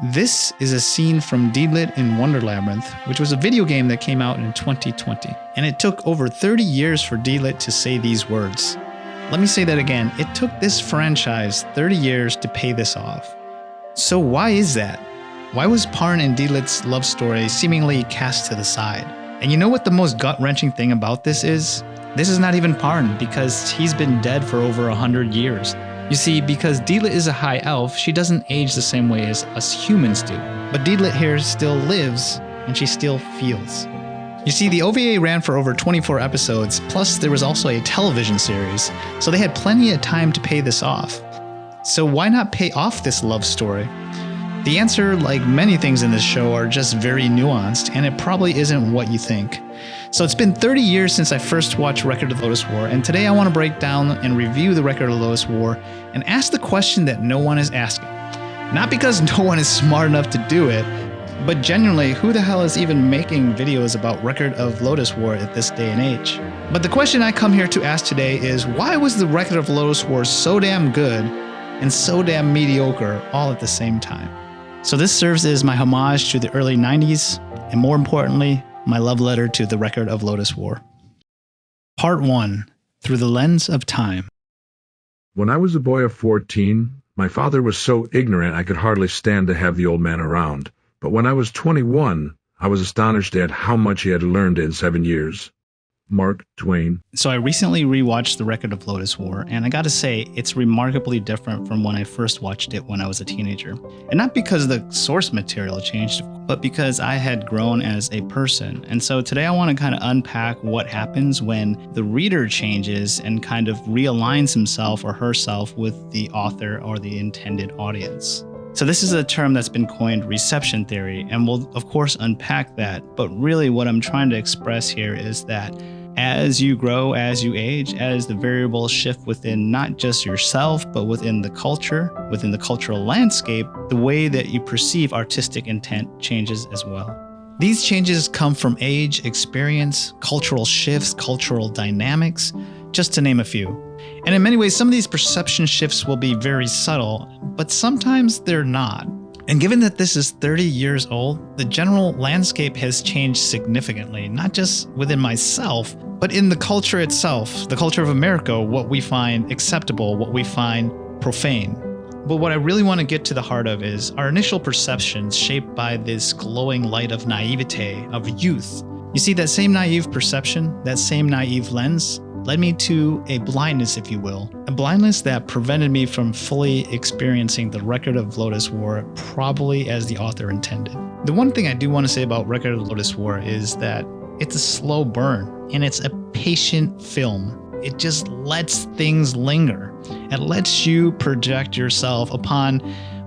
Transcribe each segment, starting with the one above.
This is a scene from Deedlit in Wonder Labyrinth, which was a video game that came out in 2020. And it took over 30 years for Deedlit to say these words. Let me say that again. It took this franchise 30 years to pay this off. So why is that? Why was Parn and Deedlit's love story seemingly cast to the side? And you know what the most gut-wrenching thing about this is? This is not even Parn, because he's been dead for over 100 years. You see, because Deedlit is a high elf, she doesn't age the same way as us humans do. But Deedlit here still lives, and she still feels. You see, the OVA ran for over 24 episodes, plus there was also a television series, so they had plenty of time to pay this off. So why not pay off this love story? The answer, like many things in this show, are just very nuanced, and it probably isn't what you think. So it's been 30 years since I first watched Record of Lodoss War, and today I want to break down and review the Record of Lodoss War and ask the question that no one is asking. Not because no one is smart enough to do it, but genuinely, who the hell is even making videos about Record of Lodoss War at this day and age? But the question I come here to ask today is, why was the Record of Lodoss War so damn good and so damn mediocre all at the same time? So this serves as my homage to the early 90s, and more importantly, my love letter to the Record of Lodoss War. Part 1. Through the Lens of Time. When I was a boy of 14, my father was so ignorant I could hardly stand to have the old man around. But when I was 21, I was astonished at how much he had learned in 7 years. Mark Twain. So I recently rewatched the Record of Lodoss War, and I gotta say, it's remarkably different from when I first watched it when I was a teenager. And not because the source material changed, but because I had grown as a person. And so today I want to kind of unpack what happens when the reader changes and kind of realigns himself or herself with the author or the intended audience. So this is a term that's been coined reception theory, and we'll of course unpack that. But really what I'm trying to express here is that as you grow, as you age, as the variables shift within not just yourself, but within the culture, within the cultural landscape, the way that you perceive artistic intent changes as well. These changes come from age, experience, cultural shifts, cultural dynamics, just to name a few. And in many ways, some of these perception shifts will be very subtle, but sometimes they're not. And given that this is 30 years old, the general landscape has changed significantly, not just within myself, but in the culture itself, the culture of America, what we find acceptable, what we find profane. But what I really want to get to the heart of is our initial perceptions shaped by this glowing light of naivete, of youth. You see, that same naive perception, that same naive lens, led me to a blindness, if you will. A blindness that prevented me from fully experiencing the Record of Lodoss War probably as the author intended. The one thing I do want to say about Record of Lodoss War is that it's a slow burn, and it's a patient film. It just lets things linger. It lets you project yourself upon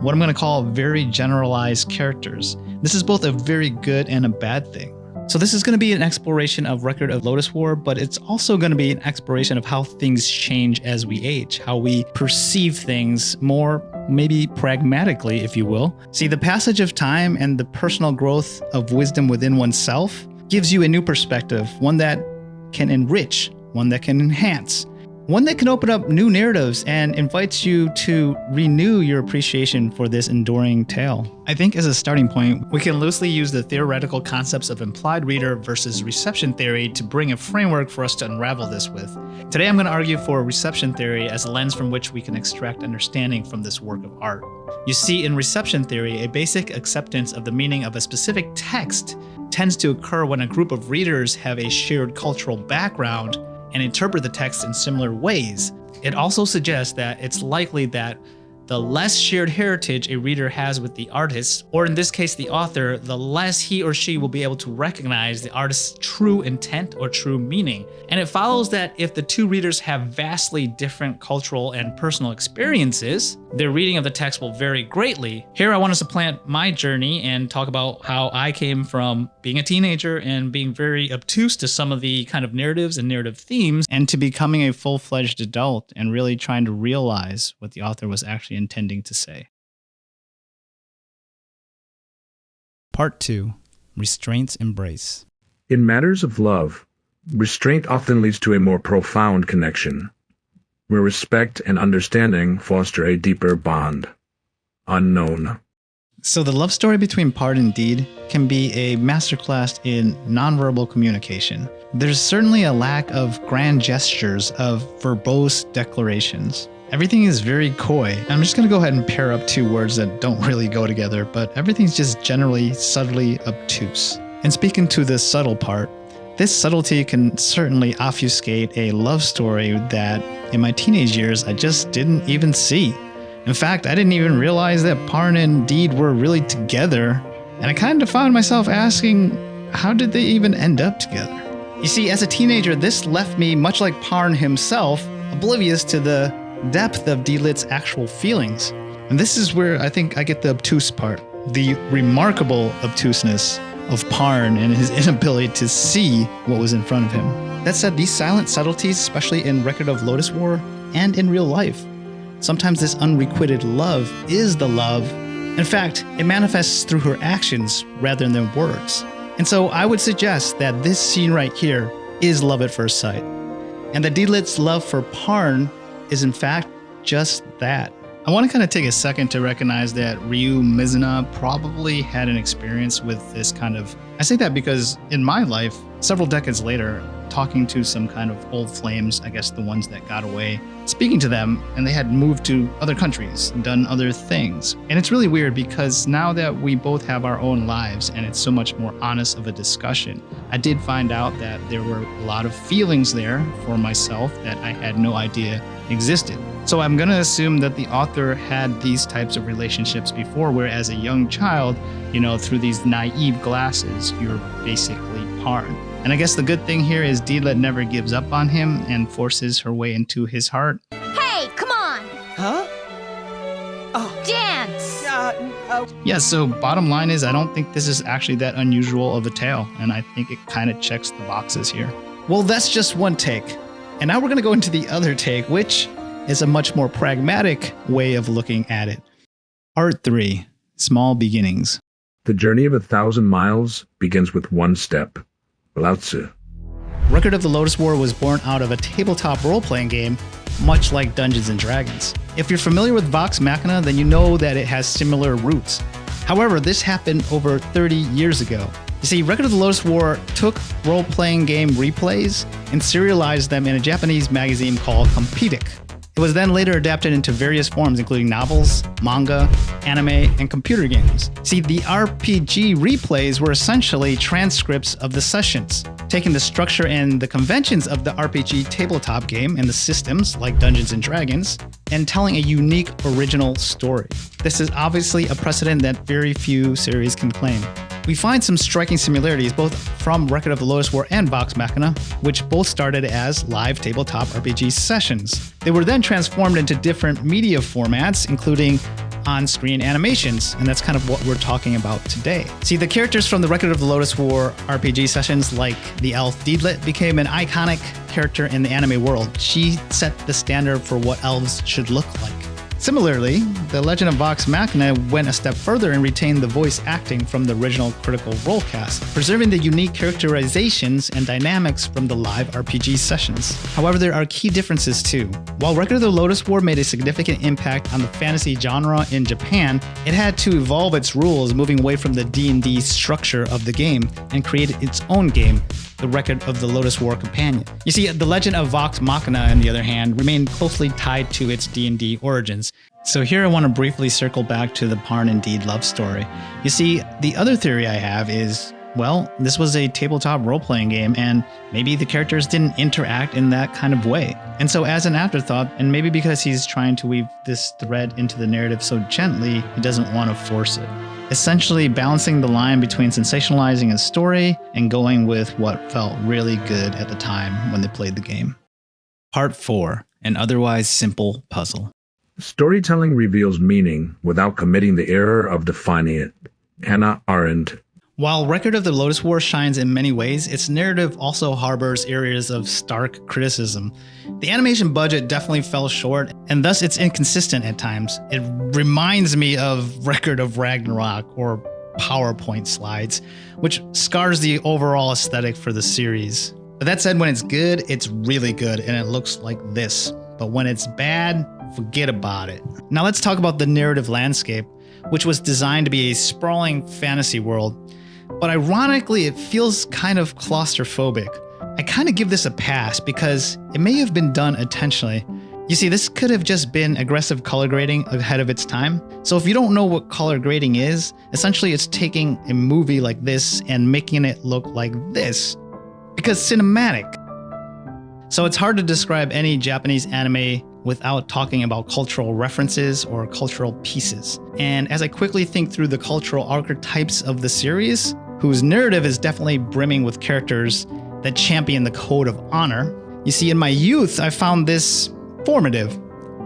what I'm going to call very generalized characters. This is both a very good and a bad thing. So this is going to be an exploration of Record of Lodoss War, but it's also going to be an exploration of how things change as we age, how we perceive things more maybe pragmatically, if you will. See, the passage of time and the personal growth of wisdom within oneself gives you a new perspective, one that can enrich, one that can enhance, one that can open up new narratives and invites you to renew your appreciation for this enduring tale. I think as a starting point, we can loosely use the theoretical concepts of implied reader versus reception theory to bring a framework for us to unravel this with. Today I'm going to argue for reception theory as a lens from which we can extract understanding from this work of art. You see, in reception theory, a basic acceptance of the meaning of a specific text tends to occur when a group of readers have a shared cultural background and interpret the text in similar ways. It also suggests that it's likely that the less shared heritage a reader has with the artist, or in this case the author, the less he or she will be able to recognize the artist's true intent or true meaning. And it follows that if the two readers have vastly different cultural and personal experiences, their reading of the text will vary greatly. Here I want to supplant my journey and talk about how I came from being a teenager and being very obtuse to some of the kind of narratives and narrative themes, and to becoming a full-fledged adult and really trying to realize what the author was actually intending to say. Part 2. Restraint's Embrace. In matters of love, restraint often leads to a more profound connection, where respect and understanding foster a deeper bond. Unknown. So the love story between Parn and Deed can be a masterclass in nonverbal communication. There's certainly a lack of grand gestures of verbose declarations. Everything is very coy. I'm just going to go ahead and pair up two words that don't really go together, but everything's just generally subtly obtuse. And speaking to the subtle part, this subtlety can certainly obfuscate a love story that in my teenage years I just didn't even see. In fact, I didn't even realize that Parn and Deed were really together, and I kind of found myself asking, how did they even end up together? You see, as a teenager, this left me, much like Parn himself, oblivious to the depth of Deedlit's actual feelings. And this is where I think I get the obtuse part, the remarkable obtuseness of Parn and his inability to see what was in front of him. That said, these silent subtleties, especially in Record of Lodoss War and in real life, sometimes this unrequited love is the love. In fact, it manifests through her actions rather than words. And so I would suggest that this scene right here is love at first sight. And that Deedlit's love for Parn is in fact just that. I want to kind of take a second to recognize that Ryu Mizuna probably had an experience with this kind of... I say that because in my life, several decades later, talking to some kind of old flames, I guess the ones that got away, speaking to them, and they had moved to other countries and done other things. And it's really weird because now that we both have our own lives and it's so much more honest of a discussion, I did find out that there were a lot of feelings there for myself that I had no idea existed. So I'm going to assume that the author had these types of relationships before, where as a young child, through these naive glasses, you're basically Parn. And I guess the good thing here is Deedlit never gives up on him and forces her way into his heart. Hey, come on! Huh? Oh. Dance! Yeah, so bottom line is I don't think this is actually that unusual of a tale, and I think it kind of checks the boxes here. Well, that's just one take. And now we're going to go into the other take, which is a much more pragmatic way of looking at it. Part 3, Small Beginnings. The journey of 1,000 miles begins with one step. Lao Tzu. Record of the Lodoss War was born out of a tabletop role-playing game, much like Dungeons & Dragons. If you're familiar with Vox Machina, then you know that it has similar roots. However, this happened over 30 years ago. You see, Record of the Lodoss War took role-playing game replays and serialized them in a Japanese magazine called Competic. It was then later adapted into various forms, including novels, manga, anime, and computer games. See, the RPG replays were essentially transcripts of the sessions, taking the structure and the conventions of the RPG tabletop game and the systems, like Dungeons & Dragons, and telling a unique original story. This is obviously a precedent that very few series can claim. We find some striking similarities both from Record of the Lodoss War and Vox Machina, which both started as live tabletop RPG sessions. They were then transformed into different media formats, including on-screen animations, and that's kind of what we're talking about today. See, the characters from the Record of the Lodoss War RPG sessions, like the elf Deedlit, became an iconic character in the anime world. She set the standard for what elves should look like. Similarly, the Legend of Vox Machina went a step further and retained the voice acting from the original Critical Role cast, preserving the unique characterizations and dynamics from the live RPG sessions. However, there are key differences too. While Record of the Lodoss War made a significant impact on the fantasy genre in Japan, it had to evolve its rules, moving away from the D&D structure of the game and created its own game, the Record of the Lodoss War Companion. You see, the Legend of Vox Machina, on the other hand, remained closely tied to its D&D origins. So here I want to briefly circle back to the Parn and Deed love story. You see, the other theory I have is, well, this was a tabletop role-playing game, and maybe the characters didn't interact in that kind of way. And so as an afterthought, and maybe because he's trying to weave this thread into the narrative so gently, he doesn't want to force it. Essentially balancing the line between sensationalizing a story and going with what felt really good at the time when they played the game. Part 4, An Otherwise Simple Puzzle. Storytelling reveals meaning without committing the error of defining it. Hannah Arendt. While Record of the Lodoss War shines in many ways, its narrative also harbors areas of stark criticism. The animation budget definitely fell short, and thus it's inconsistent at times. It reminds me of Record of Ragnarok or PowerPoint slides, which scars the overall aesthetic for the series. But that said, when it's good, it's really good, and it looks like this. But when it's bad, forget about it. Now let's talk about the narrative landscape. which was designed to be a sprawling fantasy world. But ironically, it feels kind of claustrophobic. I kind of give this a pass because it may have been done intentionally. You see, this could have just been aggressive color grading ahead of its time. So if you don't know what color grading is, essentially it's taking a movie like this and making it look like this. Because cinematic. So it's hard to describe any Japanese anime without talking about cultural references or cultural pieces. And as I quickly think through the cultural archetypes of the series, whose narrative is definitely brimming with characters that champion the code of honor, you see, in my youth, I found this formative,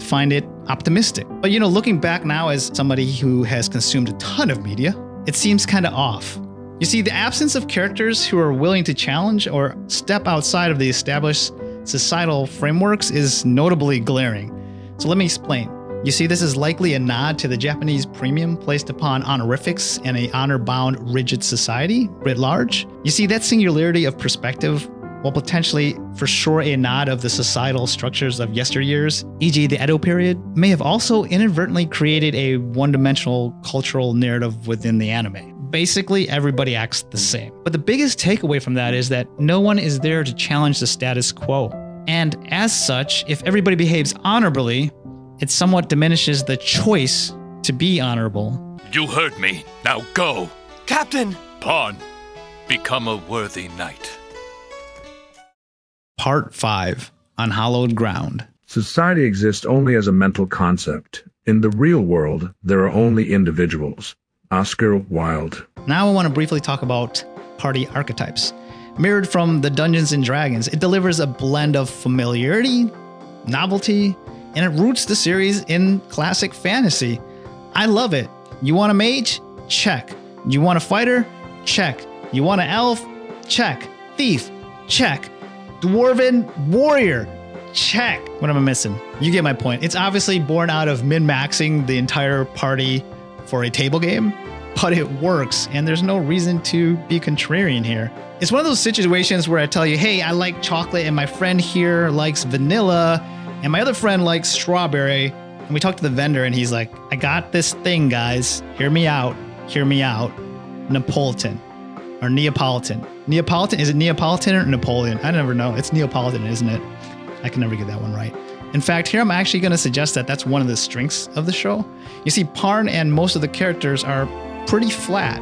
find it optimistic. But looking back now as somebody who has consumed a ton of media, it seems kind of off. You see, the absence of characters who are willing to challenge or step outside of the established societal frameworks is notably glaring. So let me explain. You see, this is likely a nod to the Japanese premium placed upon honorifics and a honor-bound, rigid society writ large. You see, that singularity of perspective, while potentially for sure a nod of the societal structures of yesteryears, e.g. the Edo period, may have also inadvertently created a one-dimensional cultural narrative within the anime. Basically, everybody acts the same. But the biggest takeaway from that is that no one is there to challenge the status quo. And as such, if everybody behaves honorably, it somewhat diminishes the choice to be honorable. You heard me. Now go. Captain! Parn, become a worthy knight. Part 5. Unhallowed Ground. Society exists only as a mental concept. In the real world, there are only individuals. Oscar Wilde. Now I want to briefly talk about party archetypes. Mirrored from the Dungeons & Dragons, it delivers a blend of familiarity, novelty, and it roots the series in classic fantasy. I love it. You want a mage? Check. You want a fighter? Check. You want an elf? Check. Thief? Check. Dwarven warrior? Check. What am I missing? You get my point. It's obviously born out of min-maxing the entire party for a table game, but it works, and there's no reason to be contrarian here. It's one of those situations where I tell you, hey, I like chocolate, and my friend here likes vanilla, and my other friend likes strawberry, and we talk to the vendor, and he's like, I got this thing, guys. Hear me out. Hear me out. Napolitan. Or Neapolitan. Neapolitan? Is it Neapolitan or Napoleon? I never know. It's Neapolitan, isn't it? I can never get that one right. In fact, here I'm actually going to suggest that that's one of the strengths of the show. You see, Parn and most of the characters are pretty flat.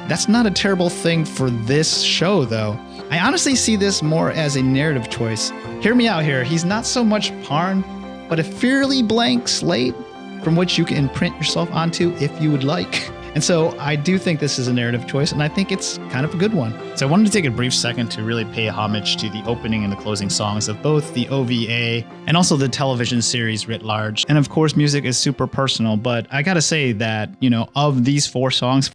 That's not a terrible thing for this show, though. I honestly see this more as a narrative choice. Hear me out here. He's not so much Parn, but a fairly blank slate from which you can imprint yourself onto if you would like. And so I do think this is a narrative choice, and I think it's kind of a good one. So I wanted to take a brief second to really pay homage to the opening and the closing songs of both the OVA and also the television series writ large. And of course, music is super personal, but I gotta say that, of these 4 songs,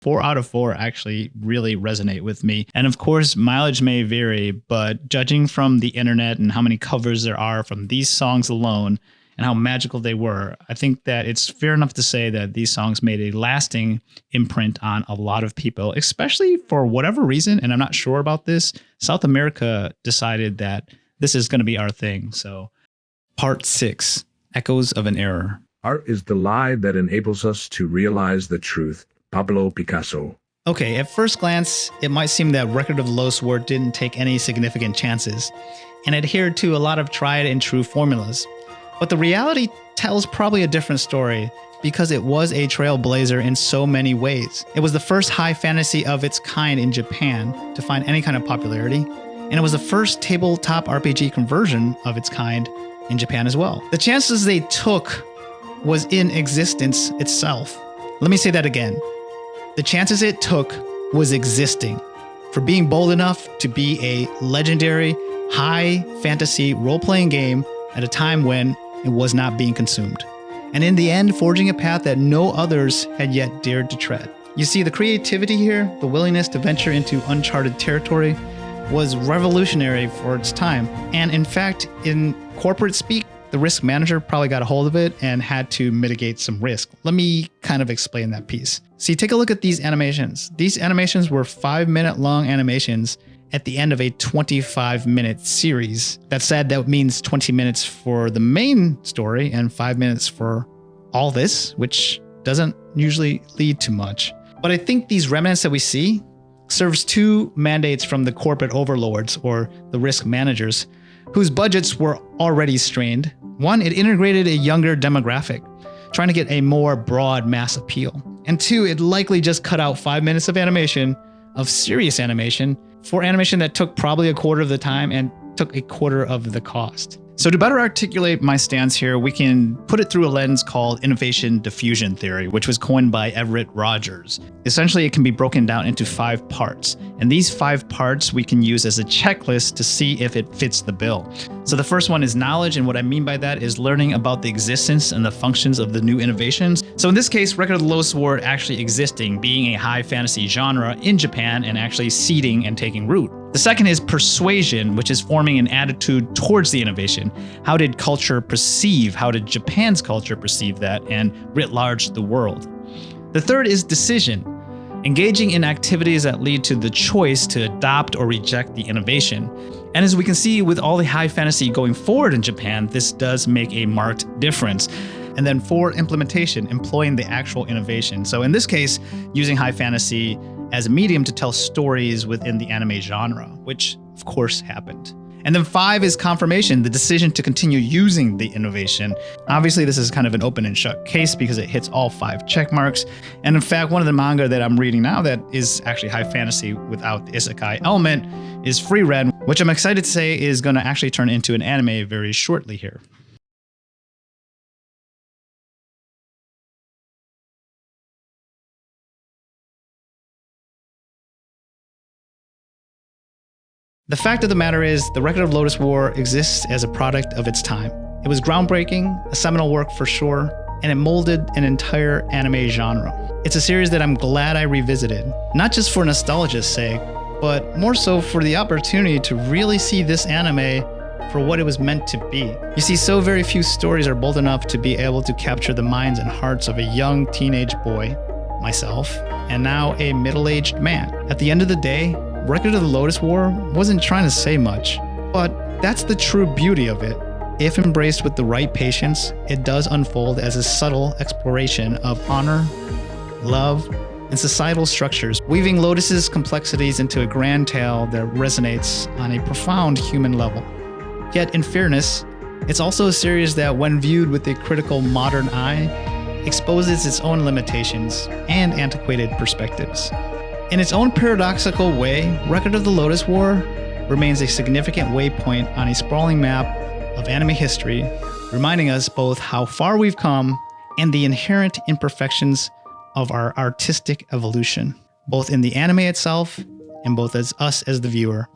four out of 4 actually really resonate with me. And of course, mileage may vary, but judging from the internet and how many covers there are from these songs alone and how magical they were, I think that it's fair enough to say that these songs made a lasting imprint on a lot of people, especially for whatever reason, and I'm not sure about this, South America decided that this is going to be our thing. So, Part 6, Echoes of an Error. Art is the lie that enables us to realize the truth. Pablo Picasso. Okay, at first glance, it might seem that Record of Lodoss War didn't take any significant chances and adhered to a lot of tried and true formulas. But the reality tells probably a different story because it was a trailblazer in so many ways. It was the first high fantasy of its kind in Japan to find any kind of popularity, and it was the first tabletop RPG conversion of its kind in Japan as well. The chances they took was in existence itself. Let me say that again. The chances it took was existing for being bold enough to be a legendary, high fantasy role-playing game at a time when it was not being consumed. And in the end, forging a path that no others had yet dared to tread. You see, the creativity here, the willingness to venture into uncharted territory, was revolutionary for its time. And in fact, in corporate speak, the risk manager probably got a hold of it and had to mitigate some risk. Let me kind of explain that piece. See, take a look at these animations. These animations were 5-minute long animations at the end of a 25-minute series. That said, that means 20 minutes for the main story and 5 minutes for all this, which doesn't usually lead to much. But I think these remnants that we see serves two mandates from the corporate overlords or the risk managers, whose budgets were already strained. One, it integrated a younger demographic, trying to get a more broad mass appeal. And two, it likely just cut out 5 minutes of animation, of serious animation, for animation that took probably a quarter of the time and took a quarter of the cost. So to better articulate my stance here, we can put it through a lens called innovation diffusion theory, which was coined by Everett Rogers. Essentially, it can be broken down into 5 parts. And these 5 parts we can use as a checklist to see if it fits the bill. So the first one is knowledge, and what I mean by that is learning about the existence and the functions of the new innovations. So in this case, Record of the Lodoss War actually existing, being a high fantasy genre in Japan and actually seeding and taking root. The second is persuasion, which is forming an attitude towards the innovation. How did culture perceive? How did Japan's culture perceive that, and writ large the world? The third is decision, engaging in activities that lead to the choice to adopt or reject the innovation. And as we can see with all the high fantasy going forward in Japan, this does make a marked difference. And then 4, implementation, employing the actual innovation. So in this case, using high fantasy as a medium to tell stories within the anime genre, which of course happened. And then 5 is confirmation, the decision to continue using the innovation. Obviously, this is kind of an open and shut case because it hits all 5 check marks. And in fact, one of the manga that I'm reading now that is actually high fantasy without the isekai element is Free Red, which I'm excited to say is going to actually turn into an anime very shortly here. The fact of the matter is, the Record of Lodoss War exists as a product of its time. It was groundbreaking, a seminal work for sure, and it molded an entire anime genre. It's a series that I'm glad I revisited, not just for nostalgia's sake, but more so for the opportunity to really see this anime for what it was meant to be. You see, so very few stories are bold enough to be able to capture the minds and hearts of a young teenage boy, myself, and now a middle-aged man. At the end of the day, Record of the Lodoss War wasn't trying to say much, but that's the true beauty of it. If embraced with the right patience, it does unfold as a subtle exploration of honor, love, and societal structures, weaving Lodoss's complexities into a grand tale that resonates on a profound human level. Yet, in fairness, it's also a series that, when viewed with a critical modern eye, exposes its own limitations and antiquated perspectives. In its own paradoxical way, Record of the Lodoss War remains a significant waypoint on a sprawling map of anime history, reminding us both how far we've come and the inherent imperfections of our artistic evolution, both in the anime itself and both as us as the viewer.